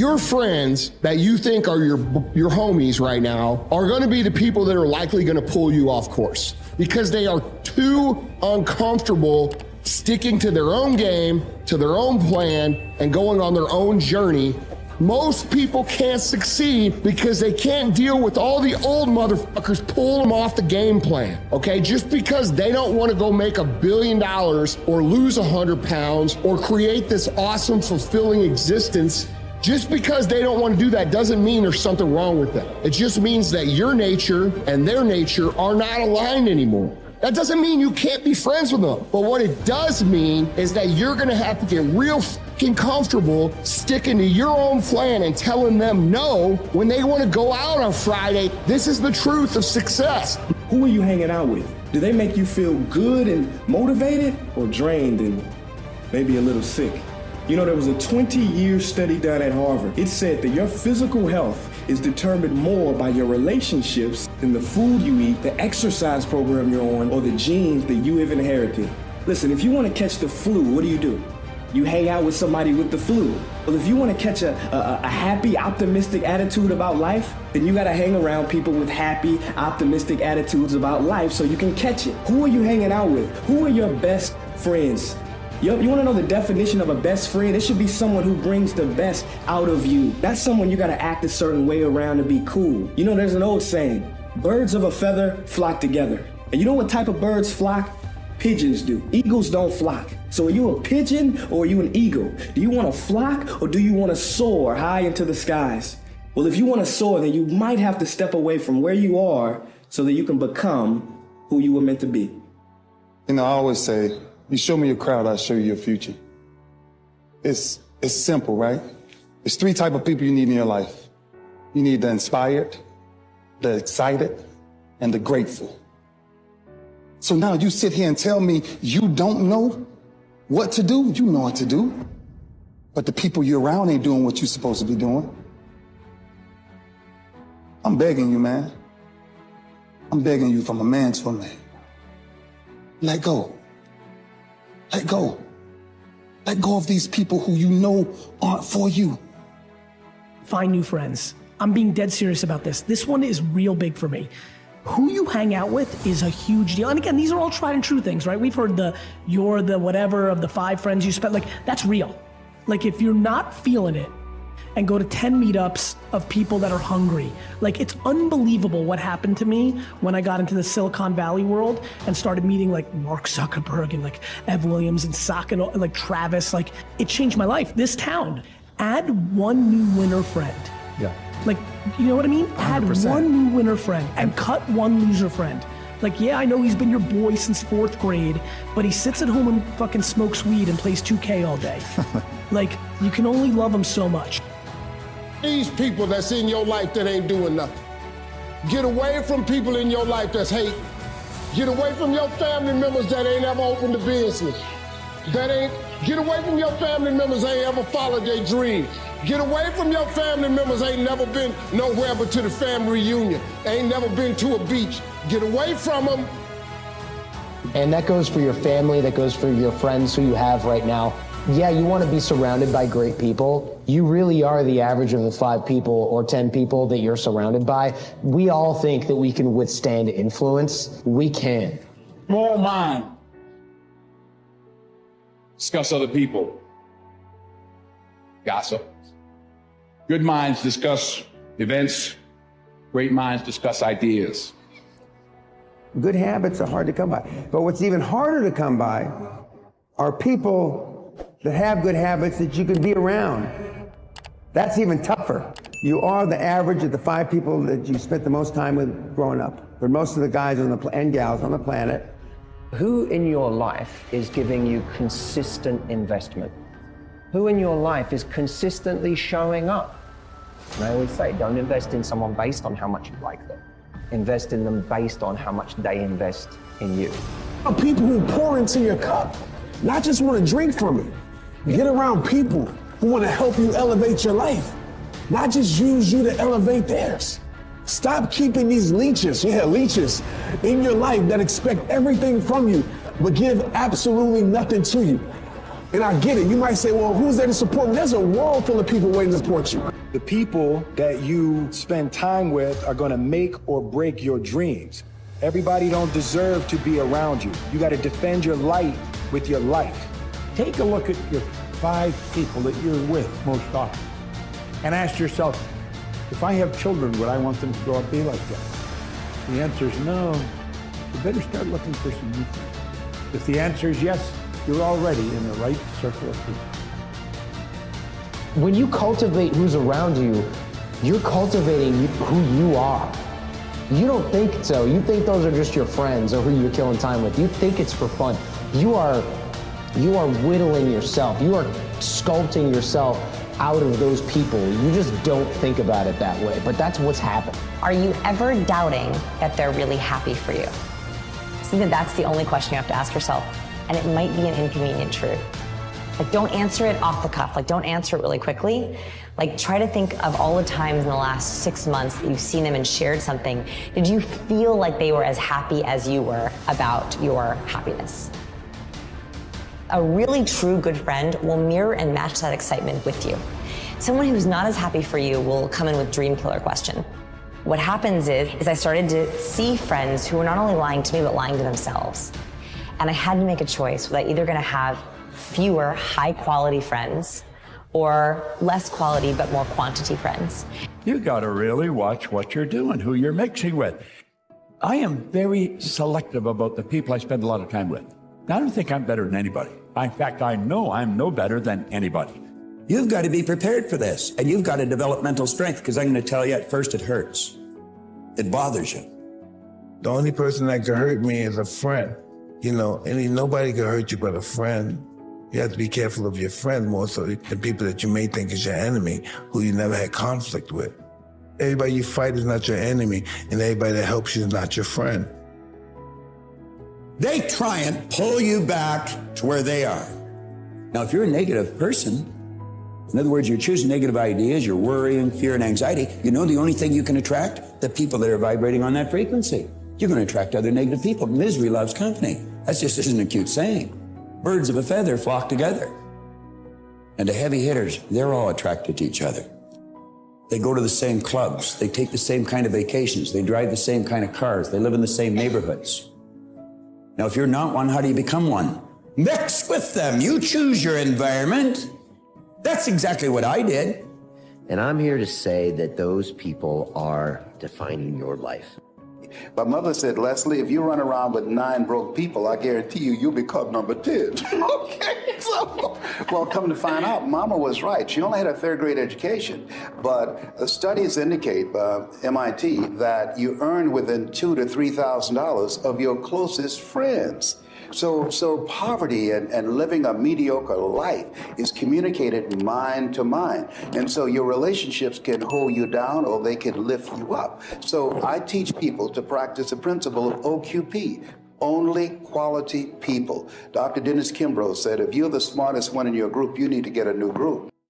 Your friends that you think are your homies right now are gonna be the people that are likely gonna pull you off course because they are too uncomfortable sticking to their own game, to their own plan, and going on their own journey. Most people can't succeed because they can't deal with all the old motherfuckers pulling them off the game plan, okay? Just because they don't want to go make $1 billion or lose 100 pounds or create this awesome, fulfilling existence, just because they don't want to do that doesn't mean there's something wrong with them. It just means that your nature and their nature are not aligned anymore. That doesn't mean you can't be friends with them. But what it does mean is that you're gonna have to get real fucking comfortable sticking to your own plan and telling them no when they wanna go out on Friday. This is the truth of success. Who are you hanging out with? Do they make you feel good and motivated or drained and maybe a little sick? You know, there was a 20-year study done at Harvard. It said that your physical health is determined more by your relationships than the food you eat, the exercise program you're on, or the genes that you have inherited. Listen, if you want to catch the flu, what do? You hang out with somebody with the flu. Well, if you want to catch a happy, optimistic attitude about life, then you got to hang around people with happy, optimistic attitudes about life so you can catch it. Who are you hanging out with? Who are your best friends? You want to know the definition of a best friend? It should be someone who brings the best out of you. That's someone you got to act a certain way around to be cool. You know, there's an old saying, birds of a feather flock together. And you know what type of birds flock? Pigeons do. Eagles don't flock. So are you a pigeon or are you an eagle? Do you want to flock or do you want to soar high into the skies? Well, if you want to soar, then you might have to step away from where you are so that you can become who you were meant to be. You know, I always say, you show me your crowd, I'll show you your future. It's simple, right? There's 3 types of people you need in your life. You need the inspired, the excited, and the grateful. So now you sit here and tell me you don't know what to do? You know what to do. But the people you're around ain't doing what you're supposed to be doing. I'm begging you, man. I'm begging you from a man to a man. Let go. Let go. Let go of these people who you know aren't for you. Find new friends. I'm being dead serious about this. This one is real big for me. Who you hang out with is a huge deal. And again, these are all tried and true things, right? We've heard you're the whatever of the 5 friends you spent, like that's real. Like if you're not feeling it and go to 10 meetups of people that are hungry, like it's unbelievable what happened to me when I got into the Silicon Valley world and started meeting like Mark Zuckerberg and like Ev Williams and Saka and like Travis, like it changed my life. This town, add 1 new winner friend. Yeah. Like, you know what I mean? 100%. Add 1 new winner friend and cut 1 loser friend. Like, yeah, I know he's been your boy since 4th grade, but he sits at home and fucking smokes weed and plays 2K all day. Like, you can only love him so much. These people that's in your life that ain't doing nothing. Get away from people in your life that's hate. Get away from your family members that ain't ever opened a business. Get away from your family members that ain't ever followed their dreams. Get away from your family members ain't never been nowhere but to the family reunion. Ain't never been to a beach. Get away from them. And that goes for your family, that goes for your friends who you have right now. Yeah, you want to be surrounded by great people. You really are the average of the 5 people or 10 people that you're surrounded by. We all think that we can withstand influence. We can. Small mind. Discuss other people. Gossip. Good minds discuss events. Great minds discuss ideas. Good habits are hard to come by. But what's even harder to come by are people that have good habits that you can be around. That's even tougher. You are the average of the 5 people that you spent the most time with growing up. But most of the guys and gals on the planet. Who in your life is giving you consistent investment? Who in your life is consistently showing up? And I always say, don't invest in someone based on how much you like them. Invest in them based on how much they invest in you. People who pour into your cup, not just want to drink from it. Get around people who want to help you elevate your life, not just use you to elevate theirs. Stop keeping these leeches in your life that expect everything from you, but give absolutely nothing to you. And I get it. You might say, well, who's there to support me? There's a world full of people waiting to support you. The people that you spend time with are gonna make or break your dreams. Everybody don't deserve to be around you. You gotta defend your light with your life. Take a look at your 5 people that you're with most often and ask yourself, if I have children, would I want them to grow up be like that? The answer is no. You better start looking for some new friends. If the answer is yes, you're already in the right circle of people. When you cultivate who's around you, you're cultivating who you are. You don't think so. You think those are just your friends or who you're killing time with. You think it's for fun. You are whittling yourself. You are sculpting yourself out of those people. You just don't think about it that way, but that's what's happened. Are you ever doubting that they're really happy for you? I think that's the only question you have to ask yourself, and it might be an inconvenient truth. Like, don't answer it off the cuff. Like, don't answer it really quickly. Like, try to think of all the times in the last 6 months that you've seen them and shared something. Did you feel like they were as happy as you were about your happiness? A really true good friend will mirror and match that excitement with you. Someone who's not as happy for you will come in with dream killer question. What happens is I started to see friends who were not only lying to me, but lying to themselves. And I had to make a choice. Was I either gonna have fewer high quality friends or less quality but more quantity friends? You gotta really watch what you're doing, who you're mixing with. I am very selective about the people I spend a lot of time with. I don't think I'm better than anybody. In fact, I know I'm no better than anybody. You've got to be prepared for this, and you've got to develop mental strength, because I'm going to tell you, at first it hurts. It bothers you. The only person that can hurt me is a friend. You know, nobody can hurt you but a friend. You have to be careful of your friend more so than people that you may think is your enemy, who you never had conflict with. Everybody you fight is not your enemy, and everybody that helps you is not your friend. They try and pull you back to where they are. Now, if you're a negative person, in other words, you're choosing negative ideas, you're worrying, fear, and anxiety, you know the only thing you can attract? The people that are vibrating on that frequency. You're going to attract other negative people. Misery loves company. That just isn't a cute saying. Birds of a feather flock together. And the heavy hitters, they're all attracted to each other. They go to the same clubs. They take the same kind of vacations. They drive the same kind of cars. They live in the same neighborhoods. Now, if you're not one, how do you become one? Mix with them. You choose your environment. That's exactly what I did. And I'm here to say that those people are defining your life. My mother said, Leslie, if you run around with 9 broke people, I guarantee you'll become number 10. Okay, so, well, come to find out, Mama was right. She only had a 3rd grade education, but studies indicate by MIT that you earn within $2,000 to $3,000 of your closest friends. So poverty and living a mediocre life is communicated mind to mind. And so your relationships can hold you down or they can lift you up. So I teach people to practice the principle of OQP, only quality people. Dr. Dennis Kimbrough said, if you're the smartest one in your group, you need to get a new group.